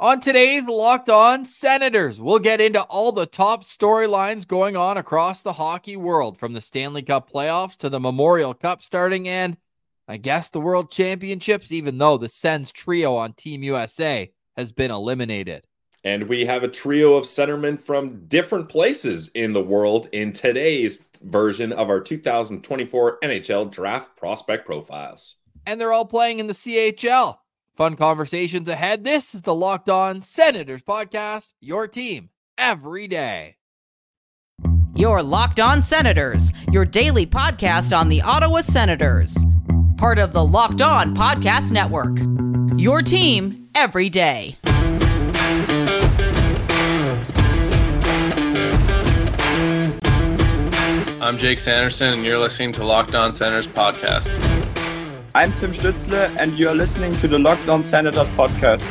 On today's Locked On Senators, we'll get into all the top storylines going on across the hockey world, from the Stanley Cup playoffs to the Memorial Cup starting and, I guess, the World Championships, even though the Sens trio on Team USA has been eliminated. And we have a trio of centermen from different places in the world in today's version of our 2024 NHL Draft Prospect Profiles. And they're all playing in the CHL. Fun conversations ahead. This is the Locked On Senators podcast, your team every day. Your Locked On Senators, your daily podcast on the Ottawa Senators. Part of the Locked On Podcast Network. Your team every day. I'm Jake Sanderson, and you're listening to Locked On Senators podcast. I'm Tim Stützle, and you're listening to the Locked On Senators podcast.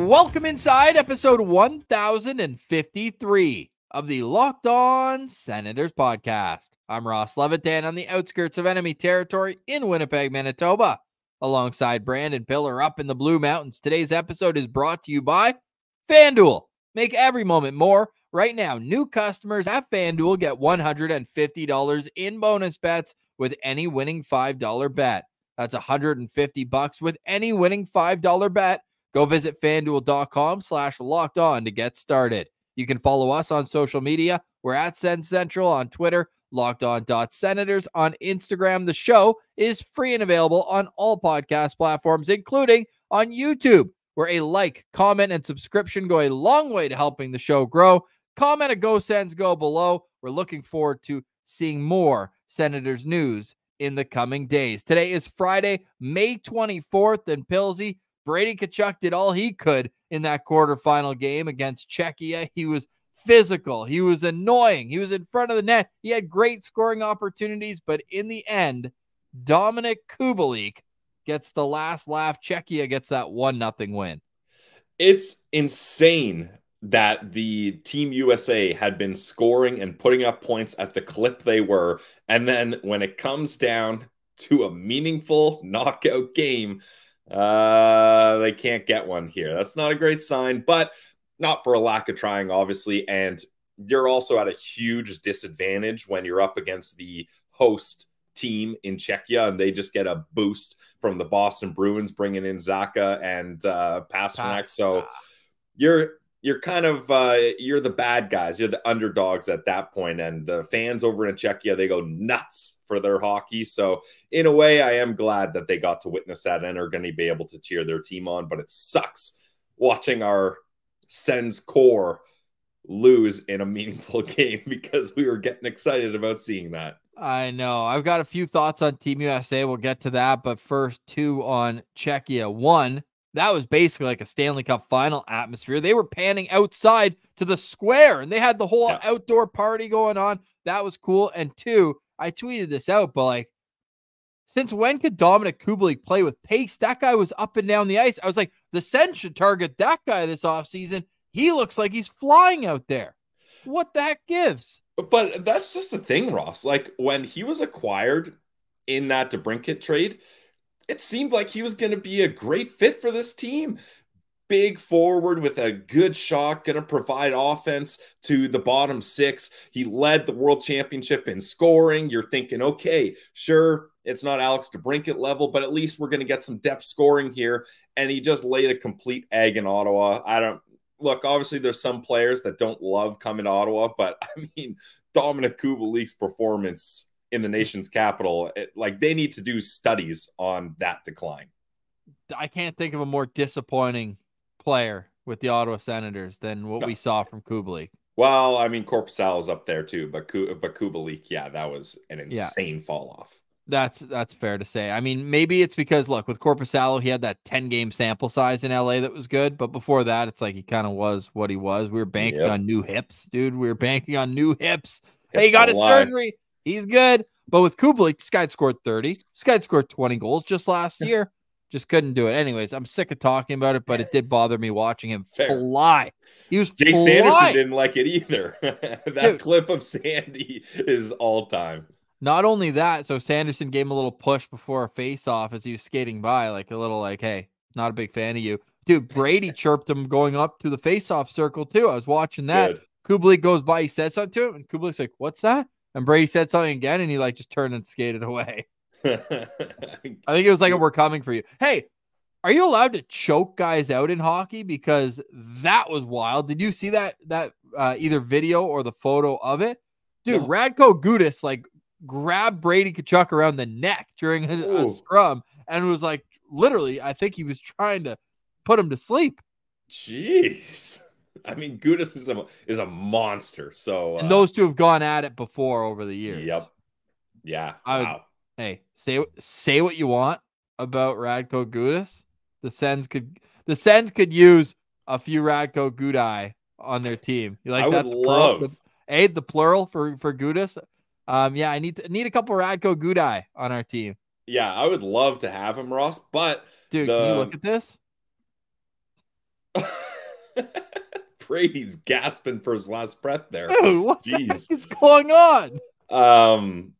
Welcome inside episode 1053 of the Locked On Senators podcast. I'm Ross Levitan on the outskirts of enemy territory in Winnipeg, Manitoba, alongside Brandon Piller up in the Blue Mountains. Today's episode is brought to you by FanDuel. Make every moment more. Right now, new customers at FanDuel get $150 in bonus bets with any winning $5 bet. That's $150 with any winning $5 bet. Go visit FanDuel.com/lockedon to get started. You can follow us on social media. We're at Sens Central on Twitter, LockedOn.Senators on Instagram. The show is free and available on all podcast platforms, including on YouTube, where a like, comment, and subscription go a long way to helping the show grow. Comment a Go Sens Go below. We're looking forward to seeing more Senators news in the coming days. Today is Friday, May 24th, and Pilsy, Brady Tkachuk did all he could in that quarterfinal game against Czechia. He was physical. He was annoying. He was in front of the net. He had great scoring opportunities, but in the end, Dominik Kubalik gets the last laugh. Czechia gets that 1-0 win. It's insane that the Team USA had been scoring and putting up points at the clip they were. And then when it comes down to a meaningful knockout game, they can't get one here. That's not a great sign, but not for a lack of trying, obviously. And you're also at a huge disadvantage when you're up against the host team in Czechia, and they just get a boost from the Boston Bruins bringing in Zacha and Pasternak. So you're kind of you're the bad guys. You're the underdogs at that point, and the fans over in Czechia, they go nuts for their hockey. So in a way, I am glad that they got to witness that and are going to be able to cheer their team on. But it sucks watching our Sens core lose in a meaningful game because we were getting excited about seeing that. I know. I've got a few thoughts on Team USA. We'll get to that. But first, two on Czechia. One, that was basically like a Stanley Cup final atmosphere. They were panning outside to the square, and they had the whole outdoor party going on. That was cool. And two, I tweeted this out, but like, since when could Dominik Kubalik play with pace? That guy was up and down the ice. I was like, the Sens should target that guy this offseason. He looks like he's flying out there. What the heck gives? But that's just the thing, Ross. Like, when he was acquired in that DeBrincat trade, it seemed like he was going to be a great fit for this team. Big forward with a good shot, going to provide offense to the bottom six. He led the World Championship in scoring. You're thinking, okay, sure, it's not Alex DeBrincat level, but at least we're going to get some depth scoring here. And he just laid a complete egg in Ottawa. Look, obviously there's some players that don't love coming to Ottawa, but I mean, Dominik Kubalik's performance in the nation's capital, they need to do studies on that decline. I can't think of a more disappointing player with the Ottawa Senators than what we saw from Kubalik. Well, I mean, Korpisalo's up there too, but Kubalik, yeah, that was an insane fall off. That's fair to say. I mean, maybe it's because, look, with Korpisalo, he had that 10-game sample size in LA that was good, but before that, it's like he kind of was what he was. We were banking on new hips, dude. We were banking on new hips. Hey, he got his surgery. He's good. But with Kubalik, this guy had scored 30. This guy had scored 20 goals just last year. Just couldn't do it. Anyways, I'm sick of talking about it, but it did bother me watching him fly. He was Jake Sanderson didn't like it either. That clip of Sandy is all time. Not only that, so Sanderson gave him a little push before a face-off as he was skating by, like a little like, hey, not a big fan of you. Dude, Brady chirped him going up to the face-off circle too. I was watching that. Good. Kubalik goes by, he said something to him, and Kubalik's like, what's that? And Brady said something again, and he like just turned and skated away. I think it was like a we're coming for you. Hey, are you allowed to choke guys out in hockey? Because that was wild. Did you see that either video or the photo of it? Dude, no. Radko Gudas like grabbed Brady Tkachuk around the neck during a scrum and was like, literally, I think he was trying to put him to sleep. Jeez. I mean, Gudas is a monster. So and those two have gone at it before over the years. Yep. Yeah. Wow. Hey, say what you want about Radko Gudas. The Sens could use a few Radko Gudai on their team. You like I that? Would love the plural for Gudas. Yeah, I need a couple Radko Gudai on our team. Yeah, I would love to have him, Ross. But dude, can you look at this? Brady's gasping for his last breath there. Dude, what the heck is going on?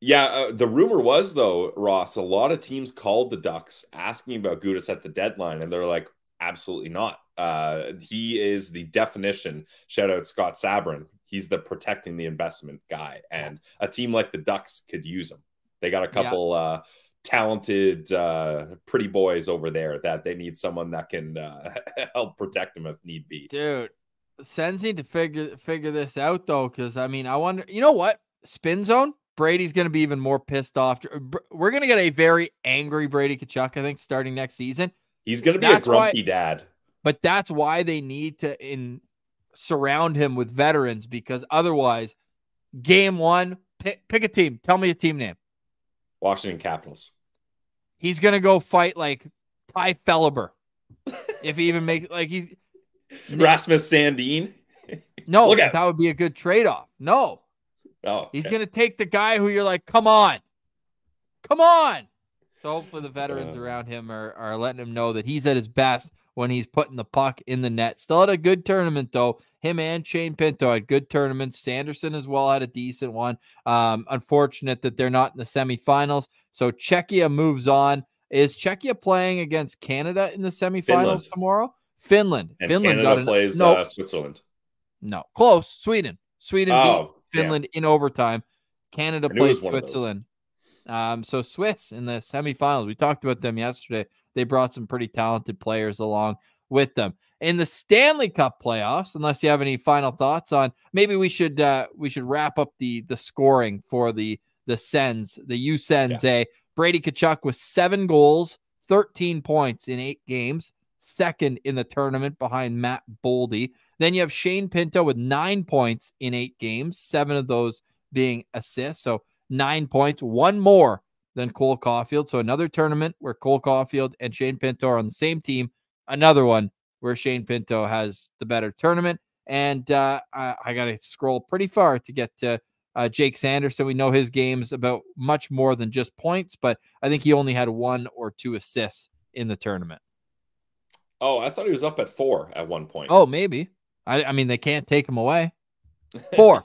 Yeah, the rumor was, though, Ross, a lot of teams called the Ducks asking about Gudas at the deadline, and they're like, absolutely not. He is the definition. Shout out Scott Sabrin. He's the protecting the investment guy, and a team like the Ducks could use him. They got a couple talented, pretty boys over there that they need someone that can help protect them if need be. Dude, Sens need to figure this out, though, because, I mean, I wonder, you know what? Spin zone? Brady's going to be even more pissed off. We're going to get a very angry Brady Tkachuk, I think, starting next season. He's going to be a grumpy dad. But that's why they need to surround him with veterans, because otherwise, game one, pick a team. Tell me a team name. Washington Capitals. He's going to go fight like Ty Felleber. If he even makes like he's Rasmus Sandin. No, that would be a good trade-off. No. Oh, okay. He's going to take the guy who you're like, come on. So hopefully the veterans around him are letting him know that he's at his best when he's putting the puck in the net. Still had a good tournament, though. Him and Shane Pinto had good tournaments. Sanderson as well had a decent one. Unfortunate that they're not in the semifinals. So Czechia moves on. Is Czechia playing against Canada in the semifinals tomorrow? Finland. And Finland Canada plays Switzerland. No, close. Sweden beat Finland in overtime. Canada plays Switzerland. So Swiss in the semifinals. We talked about them yesterday. They brought some pretty talented players along with them. In the Stanley Cup playoffs, unless you have any final thoughts on, maybe we should wrap up the scoring for the Sens, the U Sens. Brady Tkachuk with 7 goals, 13 points in 8 games, second in the tournament behind Matt Boldy. Then you have Shane Pinto with 9 points in 8 games, 7 of those being assists. So 9 points, one more than Cole Caulfield. So another tournament where Cole Caulfield and Shane Pinto are on the same team. Another one where Shane Pinto has the better tournament. And I got to scroll pretty far to get to Jake Sanderson. We know his game's about much more than just points, but I think he only had 1 or 2 assists in the tournament. Oh, I thought he was up at 4 at one point. Oh, maybe. I mean, they can't take him away. 4.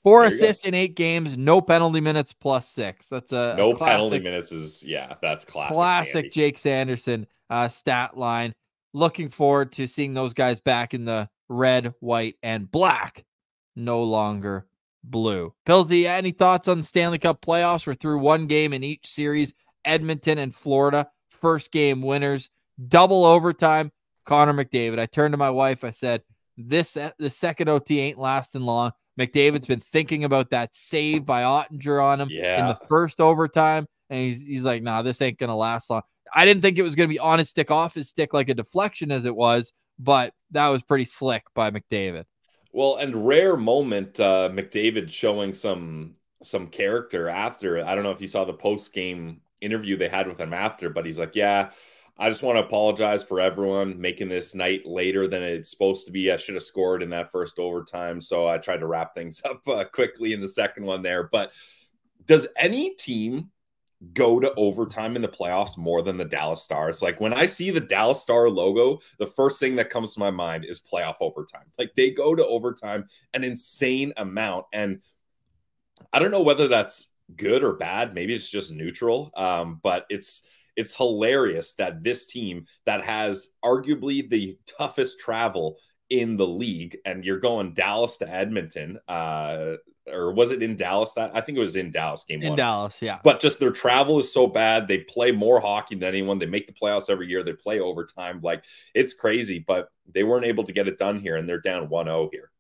4 assists in 8 games, no penalty minutes plus 6. That's no penalty minutes is that's classic. Classic Sandy. Jake Sanderson stat line. Looking forward to seeing those guys back in the red, white, and black. No longer blue. Pillsy, any thoughts on the Stanley Cup playoffs? We're through 1 game in each series. Edmonton and Florida, first game winners. Double overtime. Connor McDavid. I turned to my wife. I said, the second OT ain't lasting long. McDavid's been thinking about that save by Ottinger on him in the first overtime, and he's like, nah, this ain't going to last long. I didn't think it was going to be on his stick, off his stick like a deflection as it was, but that was pretty slick by McDavid. Well, and rare moment, McDavid showing some character after. I don't know if you saw the post-game interview they had with him after, but he's like, yeah, I just want to apologize for everyone making this night later than it's supposed to be. I should have scored in that first overtime, so I tried to wrap things up quickly in the second one there. But does any team go to overtime in the playoffs more than the Dallas Stars? Like, when I see the Dallas Star logo, the first thing that comes to my mind is playoff overtime. Like, they go to overtime an insane amount. And I don't know whether that's good or bad. Maybe it's just neutral. But it's hilarious that this team that has arguably the toughest travel in the league, and you're going Dallas to Edmonton, or was it in Dallas? That I think it was in Dallas game one. In Dallas, yeah. But just their travel is so bad. They play more hockey than anyone. They make the playoffs every year. They play overtime. Like, it's crazy, but they weren't able to get it done here, and they're down 1-0 here.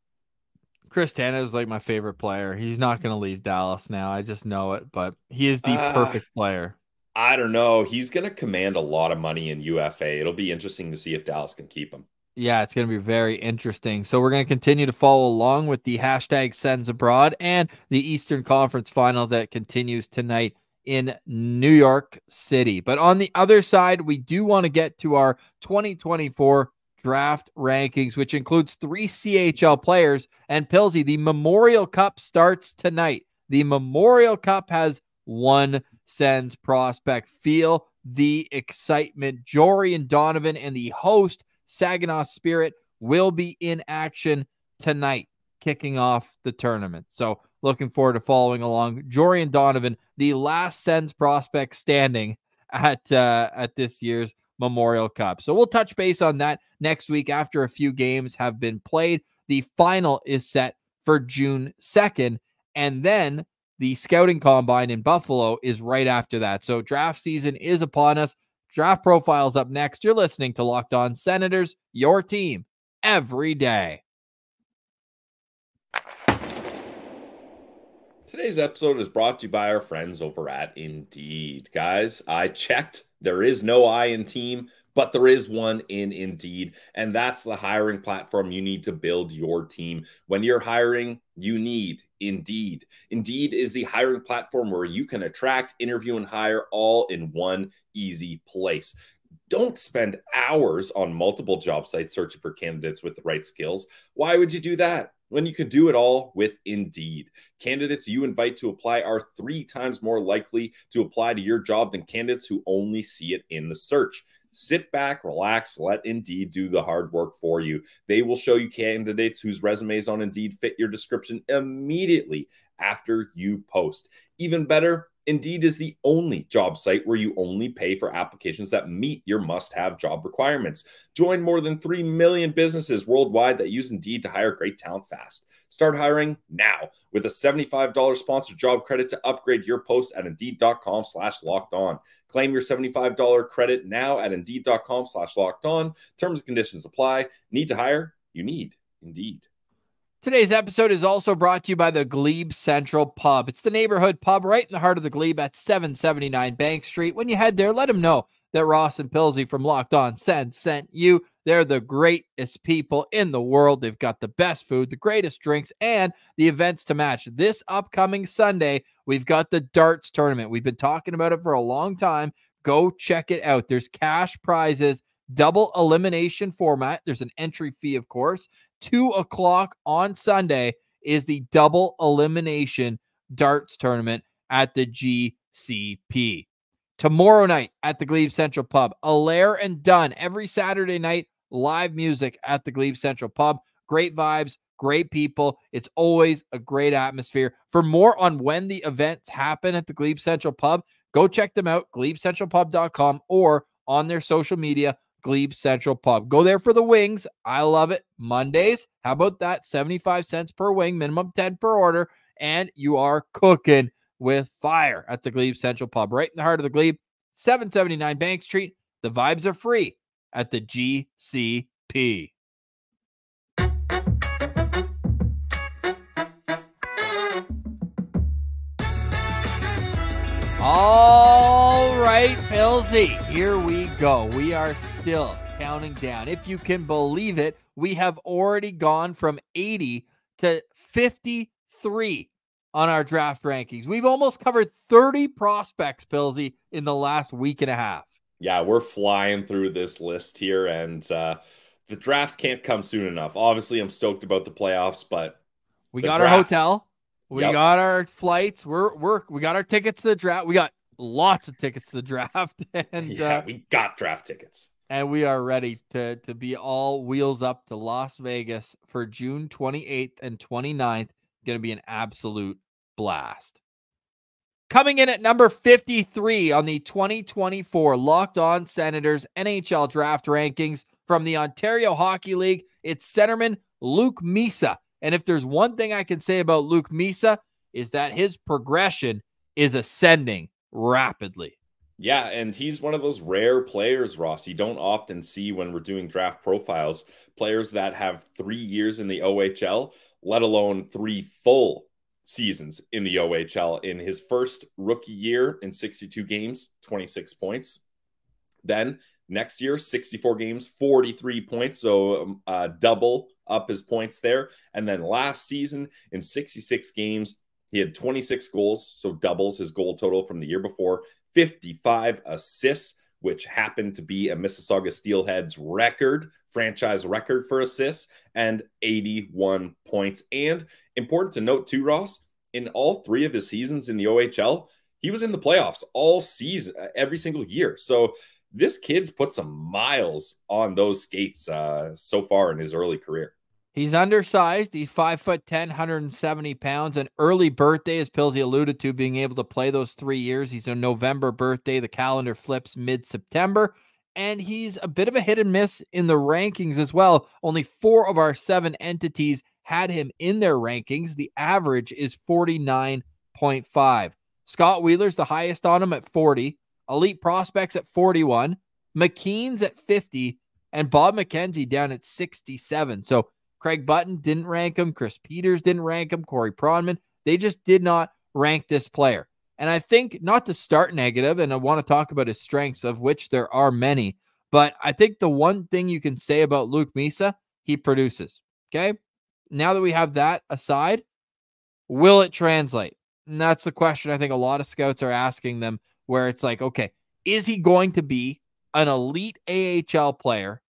Chris Tanev is like my favorite player. He's not going to leave Dallas now. I just know it, but he is the perfect player. I don't know. He's going to command a lot of money in UFA. It'll be interesting to see if Dallas can keep him. Yeah, it's going to be very interesting. So we're going to continue to follow along with the hashtag Sens Abroad and the Eastern Conference Final that continues tonight in New York City. But on the other side, we do want to get to our 2024 draft rankings, which includes 3 CHL players. And Pilsy, the Memorial Cup starts tonight. The Memorial Cup has one Sens prospect. Feel the excitement. Jorian Donovan and the host Saginaw Spirit will be in action tonight, kicking off the tournament. So looking forward to following along. Jorian Donovan, the last Sens prospect standing at this year's Memorial Cup. So we'll touch base on that next week after a few games have been played. The final is set for June 2nd, and then the scouting combine in Buffalo is right after that. So draft season is upon us. Draft Profiles up next. You're listening to Locked On Senators, your team every day. Today's episode is brought to you by our friends over at Indeed. Guys, I checked. There is no I in team, but there is one in Indeed, and that's the hiring platform you need to build your team. When you're hiring, you need Indeed. Indeed is the hiring platform where you can attract, interview, and hire all in one easy place. Don't spend hours on multiple job sites searching for candidates with the right skills. Why would you do that when you could do it all with Indeed? Candidates you invite to apply are 3 times more likely to apply to your job than candidates who only see it in the search. Sit back, relax, let Indeed do the hard work for you. They will show you candidates whose resumes on Indeed fit your description immediately after you post. Even better, Indeed is the only job site where you only pay for applications that meet your must-have job requirements. Join more than 3 million businesses worldwide that use Indeed to hire great talent fast. Start hiring now with a $75 sponsored job credit to upgrade your post at Indeed.com/lockedon. Claim your $75 credit now at Indeed.com/lockedon. Terms and conditions apply. Need to hire? You need Indeed. Today's episode is also brought to you by the GLEBE Central Pub. It's the neighborhood pub right in the heart of the Glebe at 779 Bank Street. When you head there, let them know that Ross and Pilsy from Locked On Sens sent you. They're the greatest people in the world. They've got the best food, the greatest drinks, and the events to match. This upcoming Sunday, we've got the darts tournament. We've been talking about it for a long time. Go check it out. There's cash prizes, double elimination format. There's an entry fee, of course. 2:00 on Sunday is the double elimination darts tournament at the GCP. Tomorrow night at the Glebe Central Pub, Allaire and Dunn. Every Saturday night, live music at the Glebe Central Pub. Great vibes, great people. It's always a great atmosphere. For more on when the events happen at the Glebe Central Pub, go check them out, GlebeCentralPub.com, or on their social media, Glebe Central Pub. Go there for the wings. I love it. Mondays, how about that? 75 cents per wing, minimum 10 per order, and you are cooking with fire at the Glebe Central Pub, right in the heart of the Glebe, 779 Bank Street. The vibes are free at the GCP. All right, Pilsy, here we go. We are still counting down. If you can believe it, we have already gone from 80 to 53 on our draft rankings. We've almost covered 30 prospects, Pilsy, in the last week and a half. Yeah, we're flying through this list here, and the draft can't come soon enough. Obviously, I'm stoked about the playoffs, but we got our hotel. We got our flights. We got our tickets to the draft. We got lots of tickets to the draft. And yeah, we got draft tickets. And we are ready to be all wheels up to Las Vegas for June 28th and 29th. Going to be an absolute blast. Coming in at number 53 on the 2024 Locked On Senators NHL Draft Rankings from the Ontario Hockey League, it's centerman Luka Misa. And if there's one thing I can say about Luka Misa, is that his progression is ascending rapidly. Yeah, and he's one of those rare players, Ross, you don't often see when we're doing draft profiles. Players that have 3 years in the OHL, let alone 3 full seasons in the OHL. In his first rookie year in 62 games, 26 points. Then next year, 64 games, 43 points. So double up his points there. And then last season in 66 games, he had 26 goals. So doubles his goal total from the year before, 55 assists, which happened to be a Mississauga Steelheads record, franchise record for assists, and 81 points. And important to note too, Ross, in all 3 of his seasons in the OHL, he was in the playoffs all season, every single year. So this kid's put some miles on those skates so far in his early career. He's undersized. He's 5'10", 170 pounds. An early birthday, as Pilsy alluded to, being able to play those 3 years. He's a November birthday. The calendar flips mid-September. And he's a bit of a hit and miss in the rankings as well. Only 4 of our 7 entities had him in their rankings. The average is 49.5. Scott Wheeler's the highest on him at 40. Elite Prospects at 41. McKean's at 50. And Bob McKenzie down at 67. So Craig Button didn't rank him. Chris Peters didn't rank him. Corey Pronman. They just did not rank this player. And I think, not to start negative, and I want to talk about his strengths, of which there are many, but I think the one thing you can say about Luka Misa, he produces. Okay? Now that we have that aside, will it translate? And that's the question I think a lot of scouts are asking them, where it's like, okay, is he going to be an elite AHL player?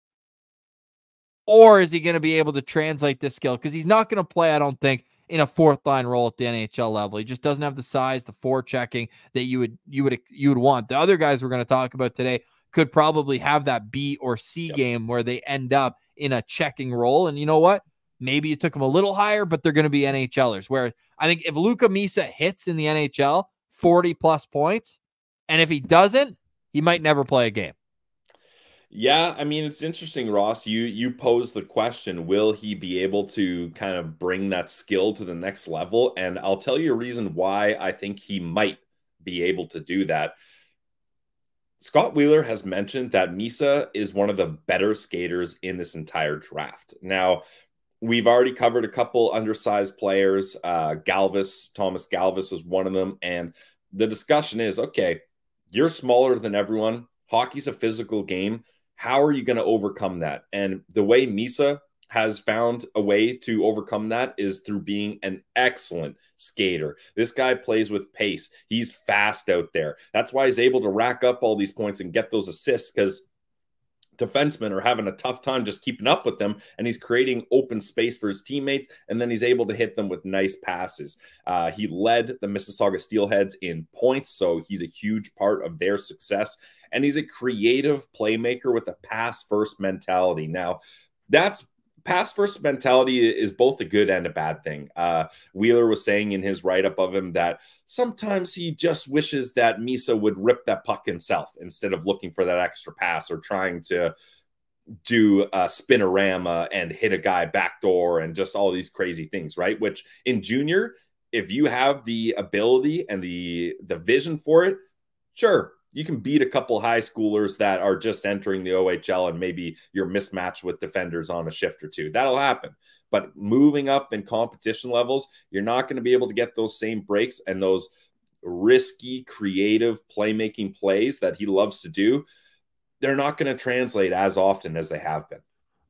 Or is he going to be able to translate this skill? Because he's not going to play, I don't think, in a 4th-line role at the NHL level. He just doesn't have the size, the forechecking that you would want. The other guys we're going to talk about today could probably have that B or C game where they end up in a checking role. And you know what? Maybe you took them a little higher, but they're going to be NHLers. Where I think if Luka Misa hits in the NHL, 40-plus points, and if he doesn't, he might never play a game. Yeah, I mean, it's interesting, Ross. You pose the question, will he be able to kind of bring that skill to the next level? And I'll tell you a reason why I think he might be able to do that. Scott Wheeler has mentioned that Misa is one of the better skaters in this entire draft. Now, we've already covered a couple undersized players. Thomas Galvis was one of them. And the discussion is, okay, you're smaller than everyone. Hockey's a physical game. How are you going to overcome that? And the way Misa has found a way to overcome that is through being an excellent skater. This guy plays with pace. He's fast out there. That's why he's able to rack up all these points and get those assists, because defensemen are having a tough time just keeping up with them, and he's creating open space for his teammates, and then he's able to hit them with nice passes. He led the Mississauga Steelheads in points, so he's a huge part of their success, and he's a creative playmaker with a pass-first mentality. Now, that's pass-first mentality is both a good and a bad thing. Wheeler was saying in his write-up of him that sometimes he just wishes that Misa would rip that puck himself instead of looking for that extra pass or trying to do a spinorama and hit a guy backdoor and just all these crazy things, right? Which in junior, if you have the ability and the vision for it, sure, you can beat a couple high schoolers that are just entering the OHL and maybe you're mismatched with defenders on a shift or two. That'll happen. But moving up in competition levels, you're not going to be able to get those same breaks and those risky, creative playmaking plays that he loves to do. They're not going to translate as often as they have been.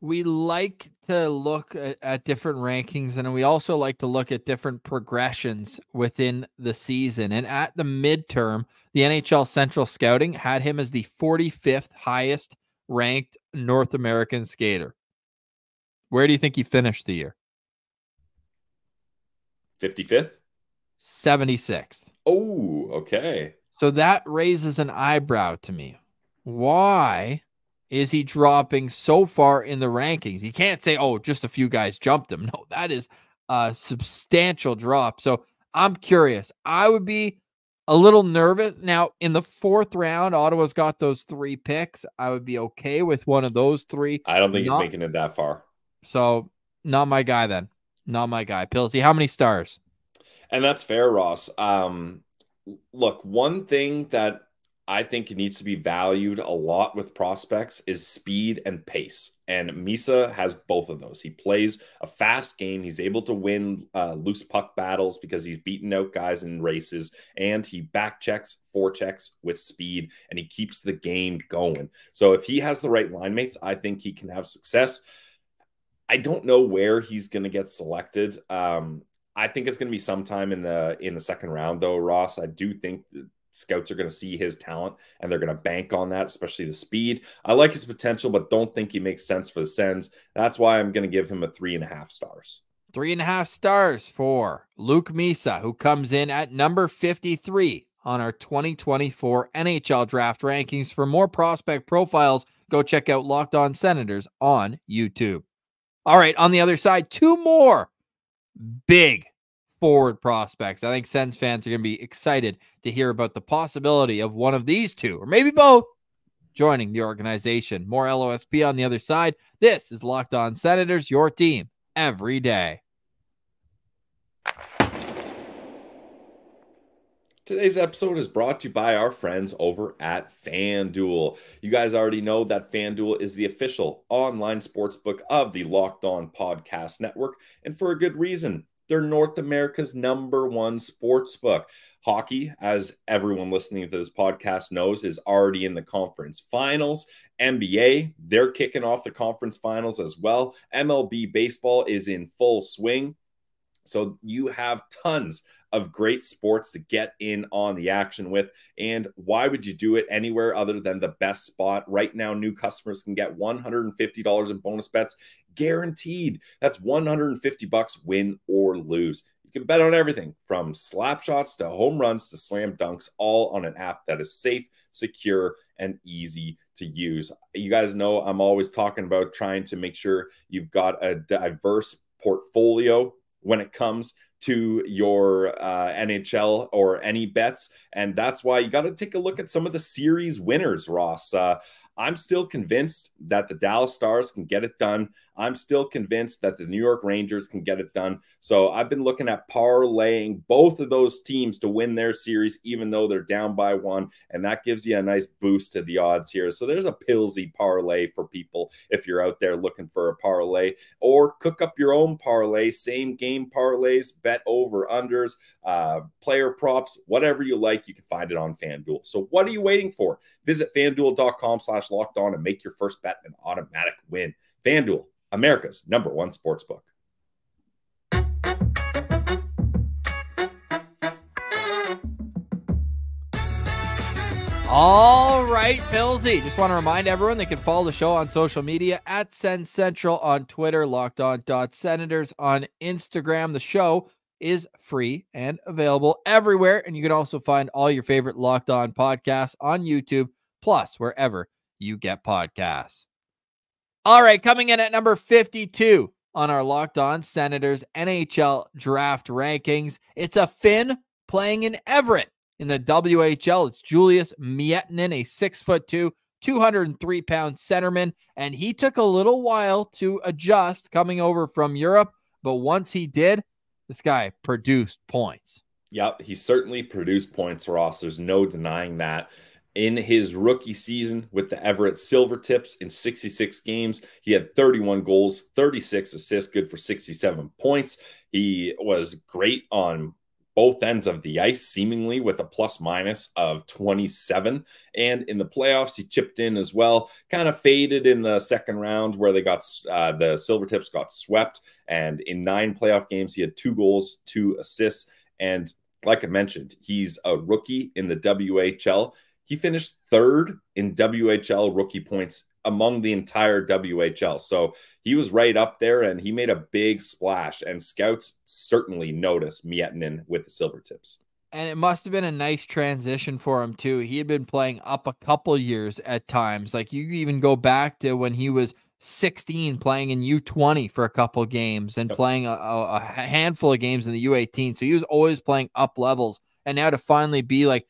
We like to look at different rankings, and we also like to look at different progressions within the season. And at the midterm, the NHL Central Scouting had him as the 45th highest ranked North American skater. Where do you think he finished the year? 55th? 76th. Oh, okay. So that raises an eyebrow to me. Why is he dropping so far in the rankings? You can't say, oh, just a few guys jumped him. No, that is a substantial drop. So I'm curious. I would be a little nervous. Now, in the 4th round, Ottawa's got those 3 picks. I would be okay with one of those 3. I don't think he's making it that far. So, not my guy then. Not my guy. Pilsy, how many stars? And that's fair, Ross. Look, one thing that I think needs to be valued a lot with prospects is speed and pace. And Misa has both of those. He plays a fast game. He's able to win loose puck battles because he's beaten out guys in races, and he back checks, forechecks with speed, and he keeps the game going. So if he has the right line mates, I think he can have success. I don't know where he's going to get selected. I think it's going to be sometime in the 2nd round, though, Ross. I do think that scouts are going to see his talent, and they're going to bank on that, especially the speed. I like his potential, but don't think he makes sense for the Sens. That's why I'm going to give him a 3.5 stars. 3.5 stars for Luka Misa, who comes in at number 53 on our 2024 NHL Draft rankings. For more prospect profiles, go check out Locked On Senators on YouTube. All right, on the other side, 2 more big forward prospects. I think Sens fans are going to be excited to hear about the possibility of one of these 2, or maybe both, joining the organization. More LOSP on the other side. This is Locked On Senators, your team every day. Today's episode is brought to you by our friends over at FanDuel. You guys already know that FanDuel is the official online sportsbook of the Locked On Podcast Network, and for a good reason. They're North America's #1 sportsbook. Hockey, as everyone listening to this podcast knows, is already in the conference finals. NBA, they're kicking off the conference finals as well. MLB baseball is in full swing. So you have tons of great sports to get in on the action with. And why would you do it anywhere other than the best spot? Right now, new customers can get $150 in bonus bets guaranteed. That's $150 win or lose. You can bet on everything from slap shots to home runs to slam dunks, all on an app that is safe, secure, and easy to use. You guys know I'm always talking about trying to make sure you've got a diverse portfolio when it comes to your NHL or any bets. And that's why you got to take a look at some of the series winners, Ross. I'm still convinced that the Dallas Stars can get it done. I'm still convinced that the New York Rangers can get it done. So I've been looking at parlaying both of those teams to win their series, even though they're down by 1. And that gives you a nice boost to the odds here. So there's a Pillsy parlay for people if you're out there looking for a parlay, or cook up your own parlay, same game parlays, bet over unders, player props, whatever you like. You can find it on FanDuel. So what are you waiting for? Visit FanDuel.com/locked on and make your first bet an automatic win. FanDuel, America's #1 sportsbook. All right, Pillsy. Just want to remind everyone they can follow the show on social media at Sens Central on Twitter, LockedOn.Senators on Instagram. The show is free and available everywhere, and you can also find all your favorite Locked On podcasts on YouTube, plus wherever you get podcasts. All right, coming in at number 52 on our Locked On Senators NHL Draft rankings, it's a Finn playing in Everett in the WHL. It's Julius Miettinen, a 6'2", 203-pound centerman, and he took a little while to adjust coming over from Europe, but once he did, this guy produced points. Yep, he certainly produced points, Ross. There's no denying that. In his rookie season with the Everett Silvertips in 66 games, he had 31 goals, 36 assists, good for 67 points. He was great on both ends of the ice, seemingly with a plus-minus of 27. And in the playoffs, he chipped in as well. Kind of faded in the 2nd round where they got the Silvertips got swept. And in 9 playoff games, he had 2 goals, 2 assists. And like I mentioned, he's a rookie in the WHL. He finished 3rd in WHL rookie points among the entire WHL. So he was right up there, and he made a big splash. And scouts certainly noticed Miettinen with the Silvertips. And it must have been a nice transition for him, too. He had been playing up a couple years at times. Like, you even go back to when he was 16 playing in U20 for a couple games and playing a handful of games in the U18. So he was always playing up levels. And now to finally be like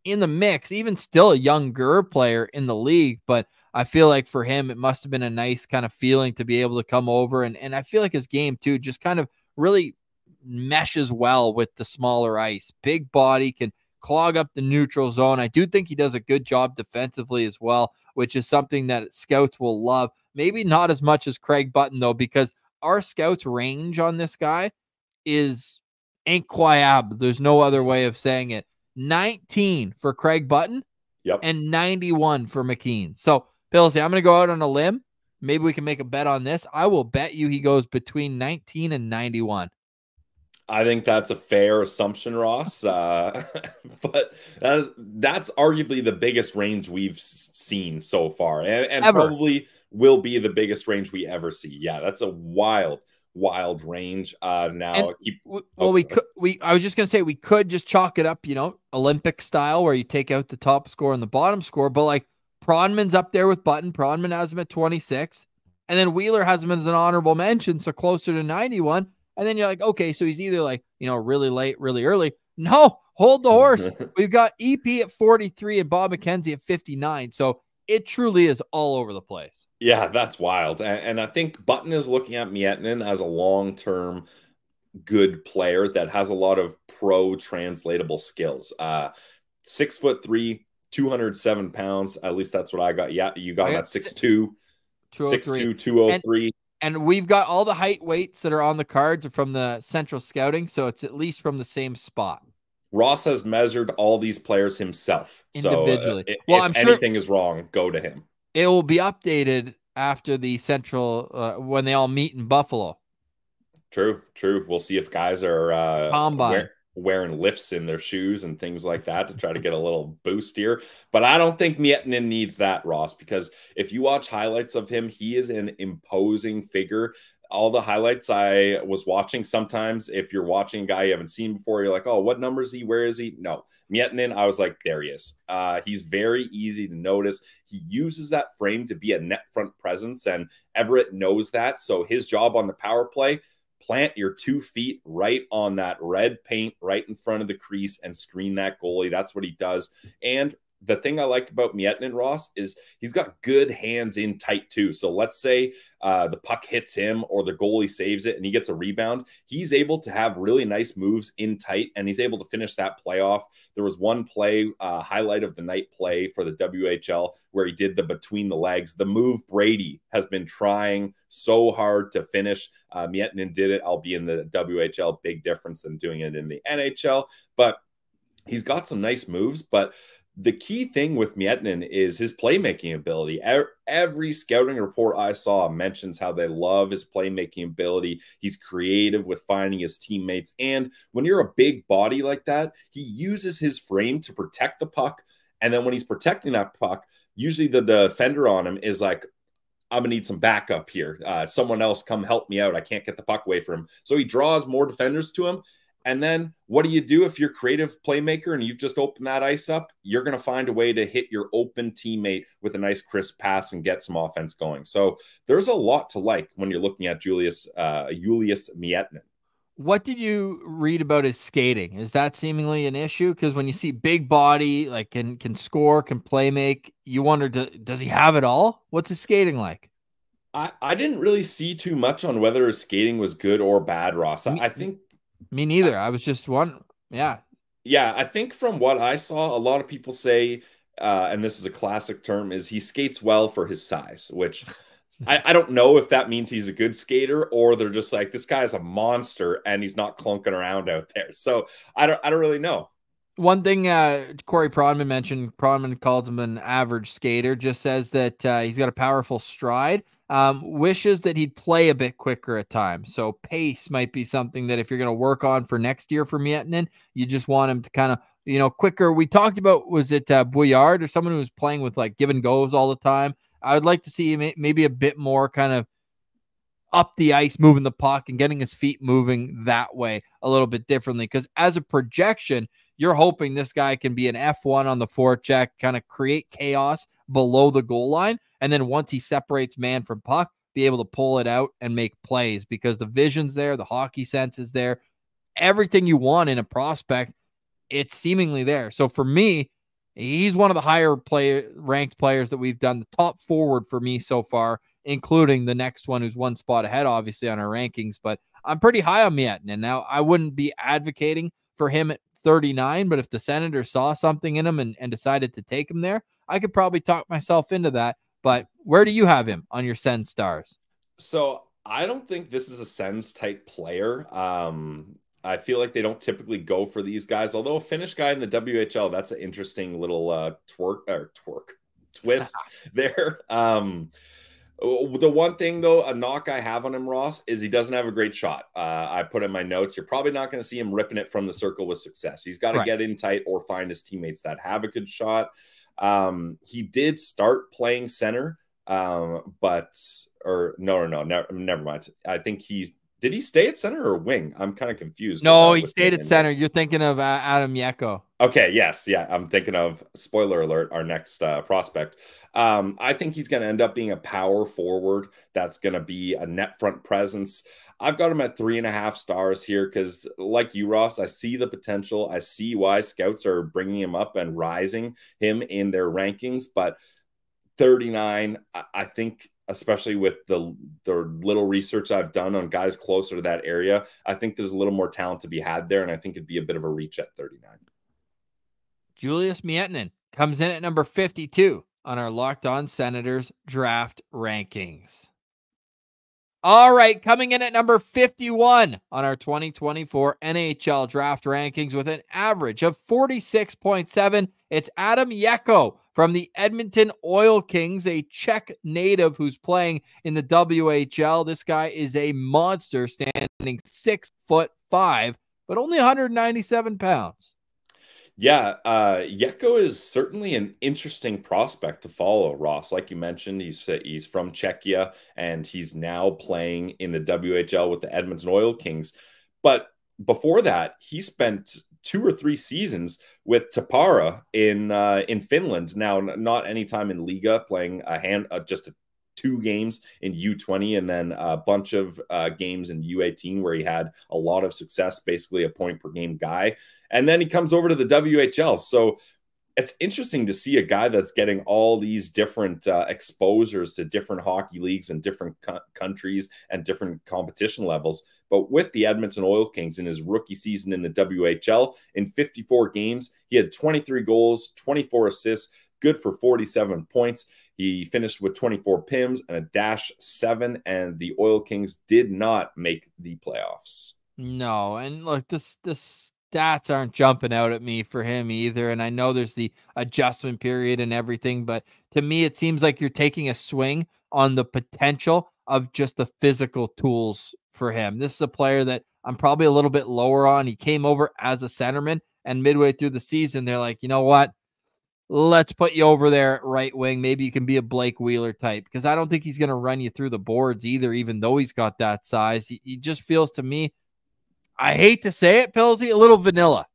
in the mix, even still a younger player in the league, but I feel like for him, it must have been a nice kind of feeling to be able to come over. And I feel like his game too, just kind of really meshes well with the smaller ice. Big body, can clog up the neutral zone. I do think he does a good job defensively as well, which is something that scouts will love. Maybe not as much as Craig Button though, because our scouts range on this guy is incroyable. There's no other way of saying it. 19 for Craig Button and 91 for McKean. So Pillsy, I'm going to go out on a limb. Maybe we can make a bet on this. I will bet you he goes between 19 and 91. I think that's a fair assumption, Ross. But that's arguably the biggest range we've seen so far, and probably will be the biggest range we ever see. Yeah, that's a wild range. I was just gonna say we could just chalk it up, Olympic style, where you take out the top score and the bottom score. But like Pronman's up there with Button. Pronman has him at 26, and then Wheeler has him as an honorable mention, so closer to 91. And then you're like, okay, so he's either like, really late, really early. No, hold the horse. We've got EP at 43 and Bob McKenzie at 59. So it truly is all over the place. Yeah, that's wild. And I think Button is looking at Miettinen as a long-term good player that has a lot of pro-translatable skills. 6'3", 207 pounds. At least that's what I got. Yeah, you got him at 6'2", 6'2", 203. And we've got all the height weights that are on the cards are from the central scouting, so it's at least from the same spot. Ross has measured all these players himself. Individually. So if anything is wrong, go to him. It will be updated after the central, when they all meet in Buffalo. True. We'll see if guys are Combine. Wearing lifts in their shoes and things like that to try to get a little boost here. But I don't think Miettinen needs that, Ross, because if you watch highlights of him, he is an imposing figure. All the highlights I was watching, sometimes if you're watching a guy you haven't seen before, you're like, oh, what number is he? Where is he? No. Miettinen, I was like, there he is. He's very easy to notice. He uses that frame to be a net front presence, and Everett knows that. So his job on the power play, plant your 2 feet right on that red paint right in front of the crease and screen that goalie. That's what he does. And the thing I liked about Miettinen, Ross, is he's got good hands in tight too. So let's say the puck hits him or the goalie saves it and he gets a rebound. He's able to have really nice moves in tight, and he's able to finish that play off. There was one play, highlight of the night play for the WHL, where he did the between the legs. The move Brady has been trying so hard to finish. Miettinen did it. I'll be in the WHL, big difference than doing it in the NHL. But he's got some nice moves, but the key thing with Miettinen is his playmaking ability. Every scouting report I saw mentions how they love his playmaking ability. He's creative with finding his teammates. And when you're a big body like that, he uses his frame to protect the puck. And then when he's protecting that puck, usually the defender on him is like, I'm going to need some backup here. Someone else come help me out. I can't get the puck away from him. So he draws more defenders to him. And then what do you do if you're a creative playmaker and you've just opened that ice up? You're going to find a way to hit your open teammate with a nice crisp pass and get some offense going. So there's a lot to like when you're looking at Julius Miettinen. What did you read about his skating? Is that seemingly an issue? Because when you see big body, like can score, can play make, you wonder, does he have it all? What's his skating like? I didn't really see too much on whether his skating was good or bad, Ross. I think... Me neither. I was just wondering. Yeah. Yeah, I think from what I saw, a lot of people say, and this is a classic term, is he skates well for his size, which I don't know if that means he's a good skater or they're just like, this guy's a monster and he's not clunking around out there. So I don't really know. One thing Corey Pronman mentioned, Pronman calls him an average skater, just says that he's got a powerful stride, wishes that he'd play a bit quicker at times. So pace might be something that if you're going to work on for next year for Miettinen, you just want him to kind of, quicker. We talked about, was it Bouillard or someone who was playing with like give and goes all the time? I would like to see him maybe a bit more kind of up the ice, moving the puck and getting his feet moving that way a little bit differently. Because as a projection, you're hoping this guy can be an F1 on the forecheck, kind of create chaos below the goal line. And then once he separates man from puck, be able to pull it out and make plays because the vision's there, the hockey sense is there. Everything you want in a prospect, it's seemingly there. So for me, he's one of the higher ranked players that we've done, the top forward for me so far, including the next one who's one spot ahead, obviously, on our rankings. But I'm pretty high on Miettinen. Now, I wouldn't be advocating for him at 39, but if the Senators saw something in him and decided to take him there, I could probably talk myself into that. But where do you have him on your Sens stars? So I don't think this is a Sens type player. I feel like they don't typically go for these guys, although a Finnish guy in the WHL, that's an interesting little twist there. The one thing, though, a knock I have on him, Ross, is he doesn't have a great shot. I put in my notes, you're probably not going to see him ripping it from the circle with success. He's got to get in tight or find his teammates that have a good shot. He did start playing center, never mind. I think did he stay at center or wing? I'm kind of confused. No, he stayed at center. You're thinking of Adam Jecho. Okay, yes. Yeah, I'm thinking of, spoiler alert, our next prospect. I think he's going to end up being a power forward that's going to be a net front presence. I've got him at 3.5 stars here because, like you, Ross, I see the potential. I see why scouts are bringing him up and rising him in their rankings. But 39, I think, especially with the little research I've done on guys closer to that area, I think there's a little more talent to be had there, and I think it'd be a bit of a reach at 39. Julius Miettinen comes in at number 52 on our Locked On Senators draft rankings. All right, coming in at number 51 on our 2024 NHL draft rankings with an average of 46.7, it's Adam Jecho from the Edmonton Oil Kings, a Czech native who's playing in the WHL. This guy is a monster, standing 6'5", but only 197 pounds. Yeah, Jecho is certainly an interesting prospect to follow, Ross. Like you mentioned, he's from Czechia, and he's now playing in the WHL with the Edmonton Oil Kings. But before that, he spent 2 or 3 seasons with Tappara in Finland. Now, not any time in Liga, playing just 2 games in U20 and then a bunch of games in U18 where he had a lot of success, basically a point per game guy. And then he comes over to the WHL. So it's interesting to see a guy that's getting all these different exposures to different hockey leagues and different countries and different competition levels. But with the Edmonton Oil Kings in his rookie season in the WHL, in 54 games, he had 23 goals, 24 assists, good for 47 points. He finished with 24 PIMs and a -7, and the Oil Kings did not make the playoffs. No, and look, the stats aren't jumping out at me for him either, and I know there's the adjustment period and everything, but to me it seems like you're taking a swing on the potential of just the physical tools for him. This is a player that I'm probably a little bit lower on. He came over as a centerman, and midway through the season, they're like, you know what? Let's put you over there at right wing. Maybe you can be a Blake Wheeler type, because I don't think he's going to run you through the boards either, even though he's got that size. He just feels to me, I hate to say it, Pillsy, a little vanilla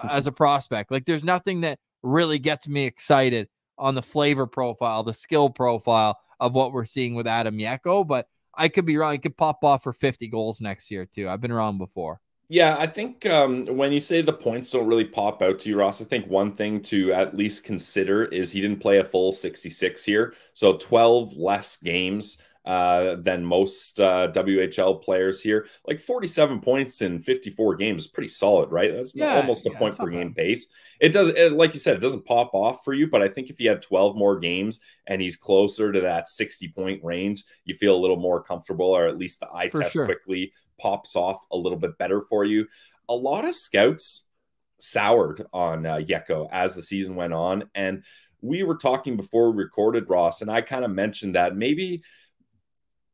as a prospect. Like, there's nothing that really gets me excited on the flavor profile, the skill profile of what we're seeing with Adam Jecho, but I could be wrong. He could pop off for 50 goals next year too. I've been wrong before. Yeah, I think when you say the points don't really pop out to you, Ross, I think one thing to at least consider is he didn't play a full 66 here. So 12 less games than most WHL players here. Like 47 points in 54 games is pretty solid, right? That's almost a point per game pace. It does, like you said, it doesn't pop off for you, but I think if he had 12 more games and he's closer to that 60-point range, you feel a little more comfortable, or at least the eye test quickly pops off a little bit better for you. A lot of scouts soured on Jecho as the season went on, and we were talking before we recorded, Ross, and I kind of mentioned that maybe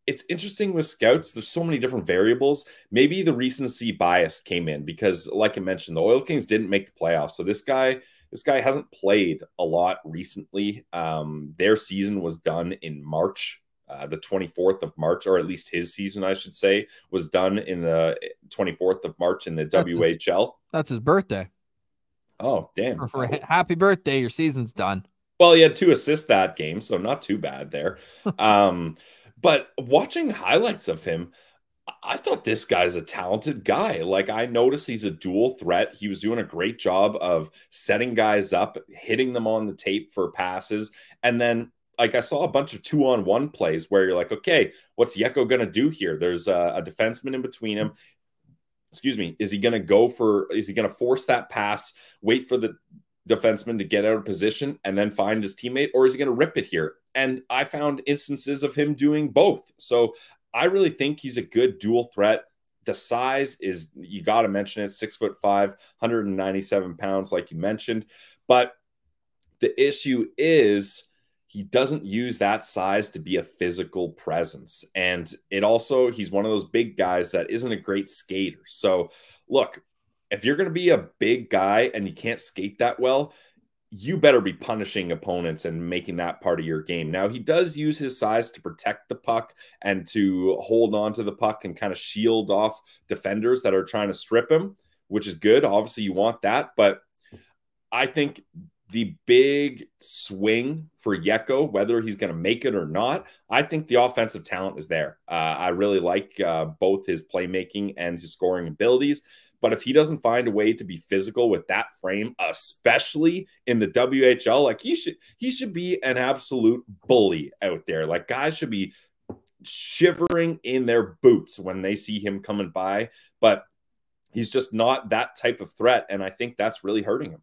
it's interesting with scouts. There's so many different variables. Maybe the recency bias came in because, like I mentioned, the Oil Kings didn't make the playoffs. So this guy hasn't played a lot recently. Their season was done in March, the 24th of March, or at least his season, I should say, was done in the 24th of March in the WHL. That's his birthday. Oh, damn. Happy birthday. Your season's done. Well, he had 2 assists that game, so not too bad there. But watching highlights of him, I thought this guy's a talented guy. Like, I noticed he's a dual threat. He was doing a great job of setting guys up, hitting them on the tape for passes. And then, like, I saw a bunch of 2-on-1 plays where you're like, okay, what's Jecho going to do here? There's a defenseman in between him. Excuse me. Is he going to force that pass, wait for the defenseman to get out of position and then find his teammate, or is he going to rip it here? And I found instances of him doing both. So I really think he's a good dual threat. The size is, you got to mention it, 6'5", 197 pounds, like you mentioned. But the issue is he doesn't use that size to be a physical presence. And he's one of those big guys that isn't a great skater. So look, if you're going to be a big guy and you can't skate that well, you better be punishing opponents and making that part of your game. Now, he does use his size to protect the puck and to hold on to the puck and kind of shield off defenders that are trying to strip him, which is good. Obviously, you want that. But I think the big swing for Jecho, whether he's going to make it or not, I think the offensive talent is there. I really like both his playmaking and his scoring abilities. But if he doesn't find a way to be physical with that frame, especially in the WHL, like he should be an absolute bully out there. Like, guys should be shivering in their boots when they see him coming by. But he's just not that type of threat, and I think that's really hurting him.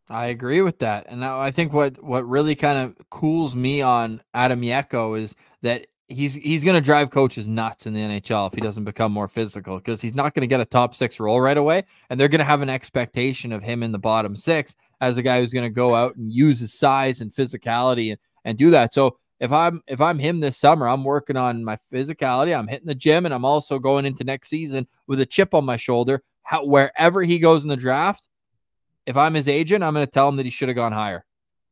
I agree with that. And I think what really kind of cools me on Adam Jecho is that he's going to drive coaches nuts in the NHL if he doesn't become more physical, because he's not going to get a top 6 role right away. And they're going to have an expectation of him in the bottom 6 as a guy who's going to go out and use his size and physicality and do that. So if I'm him this summer, I'm working on my physicality. I'm hitting the gym, and I'm also going into next season with a chip on my shoulder. Wherever he goes in the draft, if I'm his agent, I'm going to tell him that he should have gone higher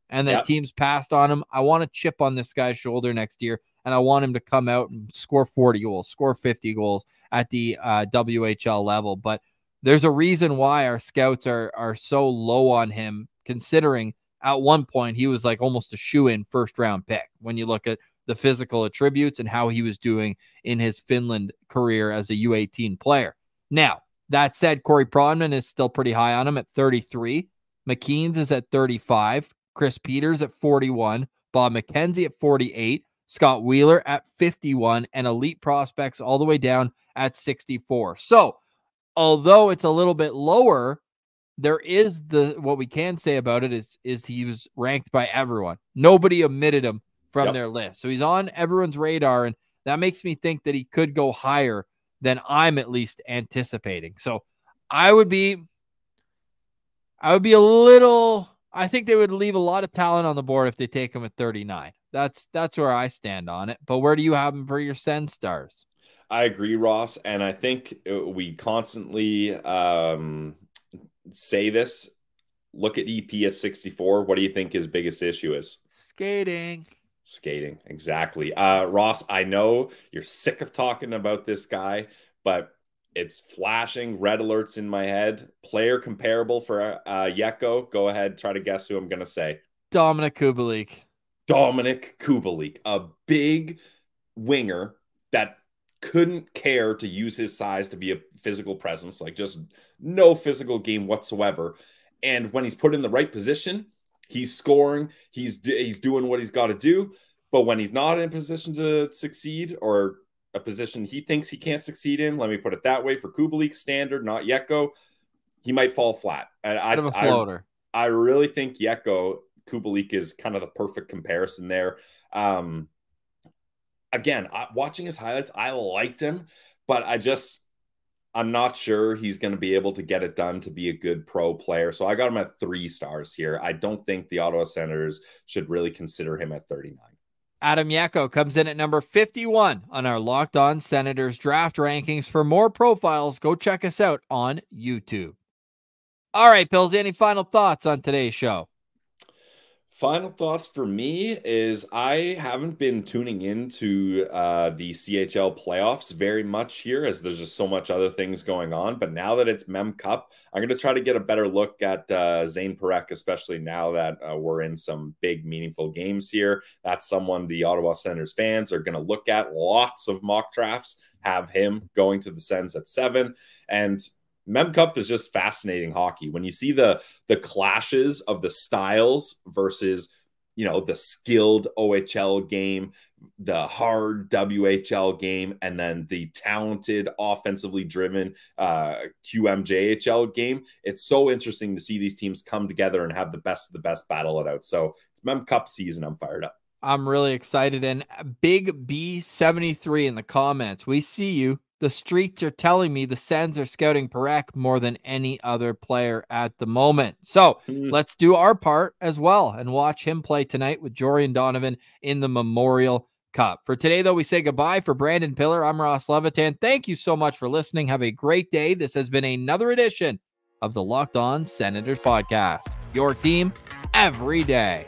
and that teams passed on him. I want a chip on this guy's shoulder next year, and I want him to come out and score 40 goals, score 50 goals at the WHL level. But there's a reason why our scouts are so low on him, considering at one point he was like almost a shoe-in first-round pick when you look at the physical attributes and how he was doing in his Finland career as a U18 player. Now, that said, Corey Pronman is still pretty high on him at 33. McKean's is at 35. Chris Peters at 41. Bob McKenzie at 48. Scott Wheeler at 51. And elite prospects all the way down at 64. So, although it's a little bit lower, there is what we can say about it is he was ranked by everyone. Nobody omitted him from their list. So he's on everyone's radar, and that makes me think that he could go higher than I'm at least anticipating. So I would be a little, I think they would leave a lot of talent on the board if they take him at 39. That's where I stand on it. But where do you have him for your Sens stars? I agree, Ross. And I think we constantly say this. Look at EP at 64. What do you think his biggest issue is? Skating. Exactly. Ross, I know you're sick of talking about this guy, but it's flashing red alerts in my head. Player comparable for Jecho. Go ahead, try to guess who I'm going to say. Dominic Kubalik, a big winger that couldn't care to use his size to be a physical presence, like just no physical game whatsoever. And when he's put in the right position, he's scoring, he's doing what he's got to do. But when he's not in a position to succeed, or a position he thinks he can't succeed in, let me put it that way, for Kubalik's standard, not Jecho, he might fall flat. Bit of a floater. I really think Kubalik is kind of the perfect comparison there. Again, watching his highlights, I liked him, but I'm not sure he's going to be able to get it done to be a good pro player. So I got him at 3 stars here. I don't think the Ottawa Senators should really consider him at 39. Adam Jecho comes in at number 51 on our Locked On Senators draft rankings. For more profiles, go check us out on YouTube. All right, Pills, any final thoughts on today's show? Final thoughts for me is I haven't been tuning into the CHL playoffs very much here, as there's just so much other things going on. But now that it's Mem Cup, I'm going to try to get a better look at Zane Parekh, especially now that we're in some big, meaningful games here. That's someone the Ottawa Senators fans are going to look at. Lots of mock drafts have him going to the Sens at 7. And Mem Cup is just fascinating hockey. When you see the clashes of the styles versus, you know, the skilled OHL game, the hard WHL game, and then the talented, offensively driven QMJHL game, it's so interesting to see these teams come together and have the best of the best battle it out. So it's Mem Cup season. I'm fired up. I'm really excited. And Big B73 in the comments, we see you. The streets are telling me the Sens are scouting Parekh more than any other player at the moment. So let's do our part as well and watch him play tonight with Jorian Donovan in the Memorial Cup. For today, though, we say goodbye. For Brandon Piller, I'm Ross Levitan. Thank you so much for listening. Have a great day. This has been another edition of the Locked On Senators podcast. Your team every day.